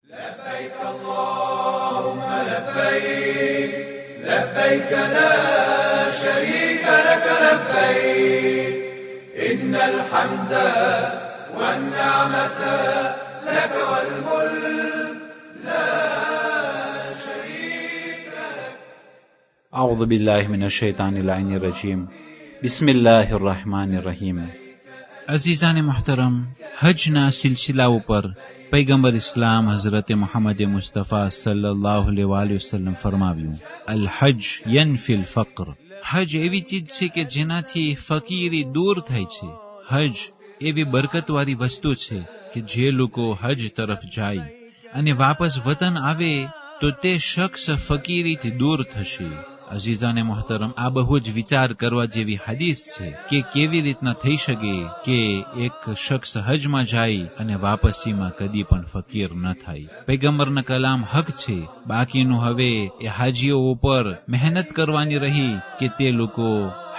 لبيك اللهم لبيك لبيك لا شريك لك لبيك إن الحمد والنعمة لك والملك لا شريك لك. أعوذ بالله من الشيطان اللعين الرجيم. بسم الله الرحمن الرحیم. अजीजान मोहतरम, हजना सिलसिला ऊपर पैगंबर इस्लाम हजरत मोहम्मद मुस्तफा सल्लल्लाहु अलैहि वसल्लम फरमाव्યું, અલ હજ યનફિલ ફક્ર. હજ એવી ચીજ છે કે જેનાથી ફકીરી દૂર થાય છે. હજ એવી બરકતવાળી વસ્તુ છે કે જે લોકો હજ તરફ જાય અને વાપસ વતન આવે તો તે શખ્સ ફકીરીથી દૂર થશે. અઝીઝાને મોહતરમ, આ બહુ જ વિચાર કરવા જેવી હદીસ છે કે કેવી રીતના થઈ શકે કે એક શખ્સ હજમાં જાય અને વાપસીમાં કદી પણ ફકીર ન થાય. પૈગંબરના કલામ હક છે, બાકીનું હવે એ હાજીઓ ઉપર મહેનત કરવાની રહી કે તે લોકો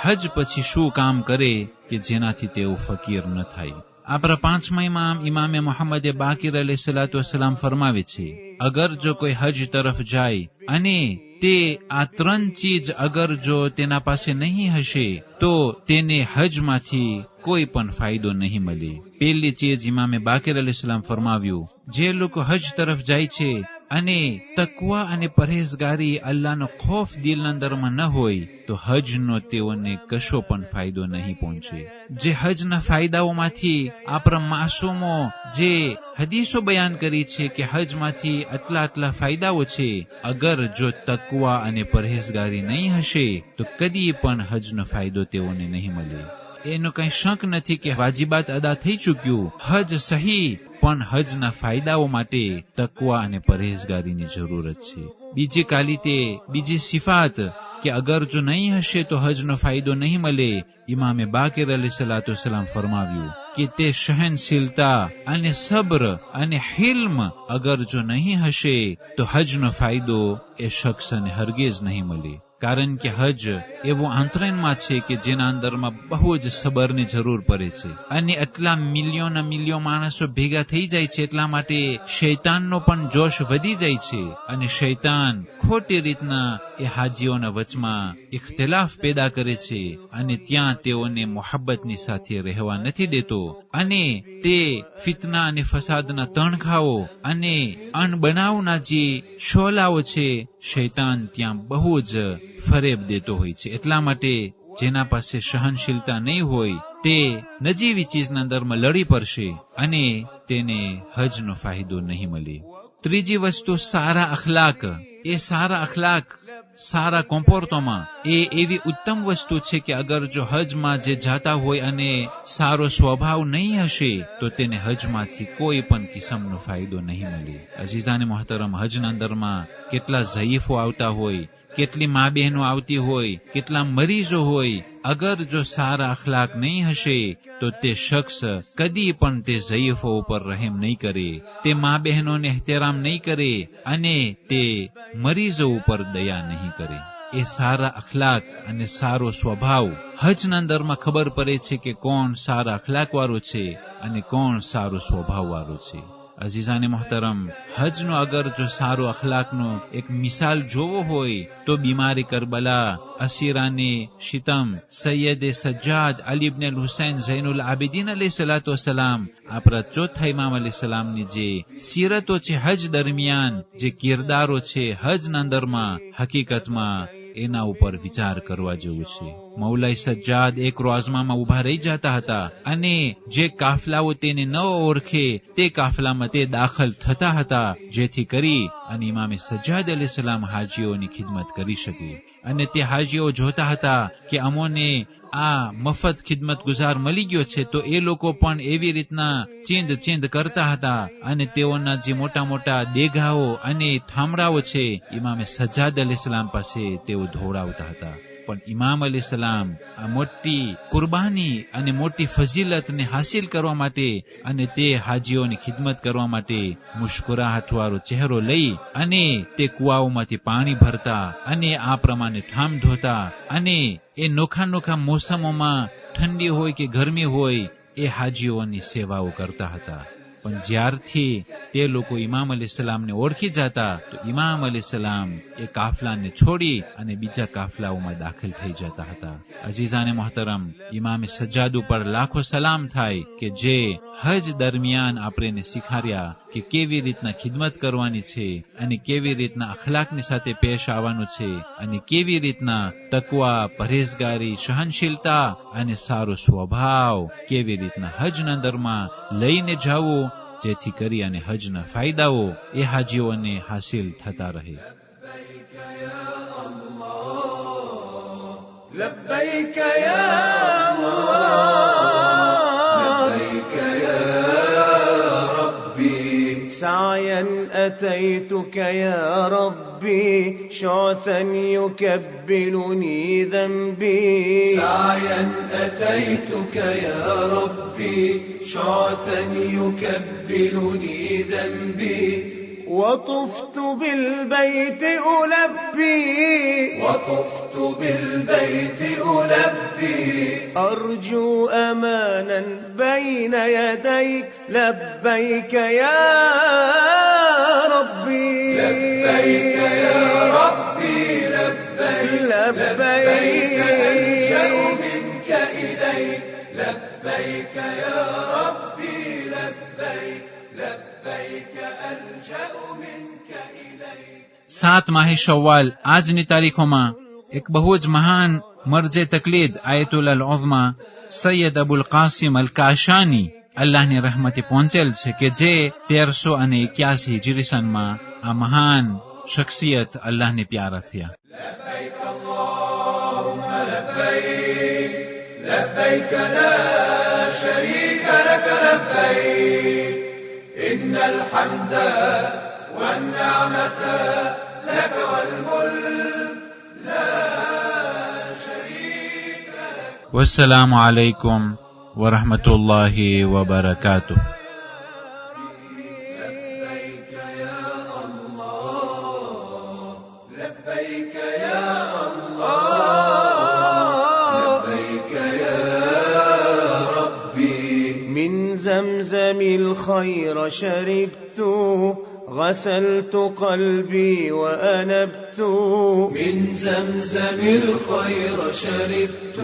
હજ પછી શું કામ કરે કે જેનાથી તેઓ ફકીર ન થાય. આપણા પાંચમા ઇમામે મોહમ્મદે બાકીર અલૈહિસ્સલાતુ વસ્સલામ ફરમાવે છે, અગર જો કોઈ હજ તરફ જાય અને તે આ ત્રણ ચીજ અગર જો તેના પાસે નહીં હશે તો તેને હજમાંથી કોઈ પણ ફાયદો નહીં મળે. પહેલી ચીજ ઇમામે બાકીર અલૈહિસ્સલામ ફરમાવ્યું, જે લોકો હજ તરફ જાય છે અને તકવા અને પરહેઝગારી અલ્લાહનો ખૌફ દિલ અંદરમાં ન હોય તો હજનો તેઓને કશો પણ ફાયદો નહીં પહોંચે. જે હજના ફાયદાઓમાંથી આપણા માસૂમો જે હદીસો બયાન કરી છે કે હજમાંથી આટલા ફાયદાઓ છે, અગર જો તકવા અને પરહેઝગારી નહીં હશે તો કદી પણ હજનો ફાયદો તેઓને નહીં મળે. એનો કઈ શક નથી કે વાજિબાત અદા થઈ ચૂક્યું, હજ સહી, પણ હજના ફાયદાઓ માટે તકવા અને પરહેઝગારીની જરૂરત છે. બીજી સિફાત કે અગર જો નહીં હશે તો હજનો ફાયદો નહીં મળે. ઇમામે બાકીર અલૈહિસ્સલાતુ વસ્સલામ ફરમાવ્યું કે તે સહનશીલતા અને સબ્ર અને હિલ્મ અગર જો નહીં હશે તો હજનો ફાયદો એ શખ્સને હરગેજ નહીં મળે. કારણ કે હજ એવું આંતરણમાં છે કે જેના અંદરમાં બહુ જ સબરની જરૂર પડે છે અને એટલા મિલિયો માણસો ભેગા થઈ જાય છે, એટલા માટે શૈતાનનો પણ જોશ વધી જાય છે અને શૈતાન ખોટી રીતના એ હાજીઓના વચમાં ઇખ્તિલાફ પેદા કરે છે અને ત્યાં તેઓને મોહબ્બતની સાથે રહેવા નથી દેતો અને તે ફિતના અને ફસાદના તણખાઓ અને અણબનાવના જે શોલાઓ છે, શૈતાન ત્યાં બહુ જ ફરેબ દેતો હોય છે. એટલા માટે જેના પાસે સહનશીલતા નહીં હોય તે નજીવી ચીજના અંદરમાં લડી પડશે અને તેને હજનો ફાયદો નહીં મળે. ત્રીજી વસ્તુ સારા અખલાક. એ સારા અખલાક, સારા કોમ્પોર્ટોમાં એ એવી ઉત્તમ વસ્તુ છે કે અગર જો હજમાં જે જાતા હોય અને સારો સ્વભાવ નહીં હશે તો તેને હજમાંથી કોઈ પણ કિસ્મનો ફાયદો નહીં મળે. અઝીઝાને મોહતરમ, હજના અંદરમાં કેટલા ઝયીફો આવતા હોય, કેટલી મા બહેનો આવતી હોય, કેટલા મરીઝો હોય. અગર જો સારા અખલાક નહીં હશે તો તે શખ્સ કદી પણ તે ઝયીફો ઉપર રહેમ નહીં કરે, તે મા બહેનોને એહતરામ નહીં કરે અને તે મરીઝો ઉપર દયા નહીં કરે. એ સારા અખલાક અને સારો સ્વભાવ હજના અંદરમાં ખબર પડે છે કે કોણ સારા અખલાક વાળો છે અને કોણ સારો સ્વભાવ વાળો છે. અઝીઝાને મોહતરમ, હજનો અગર જો સારો અખલાકનો એક મિસાલ જોવો હોય તો બીમારી કરબલા, અસીરાને શિતમ, સૈયદે સજ્જાદ અલી ઇબ્ન અલ હુસૈન ઝૈનુલ આબિદીન અલૈહિસ્સલાતુ વસ્સલામ, આપણા ચોથા ઇમામ અલૈહિસ્સલામની જે સીરતો છે હજ દરમિયાન, જે કિરદારો છે હજના અંદરમાં, હકીકતમાં એના ઉપર વિચાર કરવા જેવું છે. મૌલાઈ સજ્જાદ એક રોઝમામાં ઉભા રહી જતા હતા અને જે કાફલાઓ તેને ન ઓળખે તે કાફલામાં તે દાખલ થતા હતા, જેથી કરી અને ઇમામે સજ્જાદ અલૈહિસ્સલામ હાજીઓની ખિદમત કરી શકે. અને તે હાજીઓ જોતા હતા કે અમોને આ મફત ખિદમત ગુજાર મળી ગયો છે તો એ લોકો પણ એવી રીતના ચીંદ કરતા હતા અને તેઓના જે મોટા દેઘાઓ અને થાંભળાઓ છે ઇમામે સજ્જાદ અલૈહિસ્સલામ પાસે તેઓ ધોળાવતા હતા. પણ ઇમામ અલૈહિસ્સલામ આ મોટી કુરબાની અને મોટી ફઝીલતને હાસિલ કરવા માટે અને તે હાજીઓની ખિદમત કરવા માટે મુસ્કુરાહટ વાળો ચહેરો લઈ અને તે કુવાઓમાંથી પાણી ભરતા અને આ પ્રમાણે ઠામ ધોતા અને એ નોખા મોસમોમાં ઠંડી હોય કે ગરમી હોય એ હાજીઓની સેવાઓ કરતા હતા. પણ જ્યારથી તે લોકો ઇમામ અલૈહિસ્સલામને ઓળખી જતા તો ઇમામ અલૈહિસ્સલામ એ કાફલાને છોડી અને બીજા કાફલાઓમાં દાખલ થઈ જતા હતા. અઝીઝાને મોહતરમ, ઇમામે સજ્જાદ ઉપર લાખો સલામ થાય કે જે હજ દરમિયાન આપણને શીખાર્યા કે કેવી રીતના ખિદમત કરવાની છે અને કેવી રીતના અખલાકની સાથે પેશ આવવાનું છે અને કેવી રીતના તકવા, પरहेજગારી, સહનશીલતા અને સારો સ્વભાવ કેવી રીતના હજના દરમાં લઈને જવું, જેથી કરી અને હજના ફાયદાઓ એ હાજીઓને હાસિલ થતા રહે. لبيك يا الله لبيك يا ربي سعيا أتيتك يا ربي شعثا يكبلني ذنبي سعيا أتيتك يا ربي شعثا يكبلني ذنبي وطفت بالبيت ألبي وطفت بالبيت ألبي أرجو أمانا بين يديك لبيك يا ربي لبيك يا ربي لبيك ألجأ منك إليك لبيك يا ربي لبيك ألجأ منك إليك. 7 માહે શવ્વાલ આજની તારીખોમાં એક બહુ જ મહાન મરજે તકલીદ આયતુલ ઉઝમા સૈયદ અબુલ કાસિમ અલ કાશાની અલ્લાહની રહમતે પહોંચેલ છે કે જે 1381 હિજરી સનમાં આ મહાન શખ્સિયત અલ્લાહને પ્યારા થયા. لبيك اللهم لبيك لبيك لا شريك لك لبيك إن الحمد والنعمة لك والملك لا شريك لك. والسلام عليكم ورحمة الله وبركاته. لبيك يا الله لبيك يا الله لبيك يا ربي من زمزم الخير شربت غسلت قلبي وأنبت من زمزم الخير شربت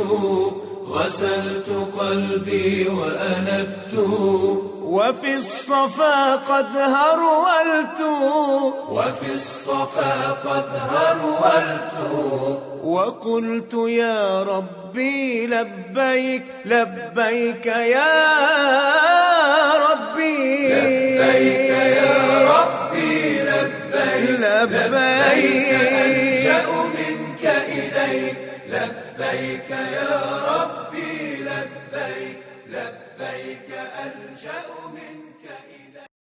غسلت قلبي وأنبت وفي الصفا قد هرولت وفي الصفا قد هرولت وقلت يا ربي لبيك لبيك يا ربي لبيك يا ربي لبيك ألجأ منك إليك لبيك يا ربي لبيك ألجأ منك إليك.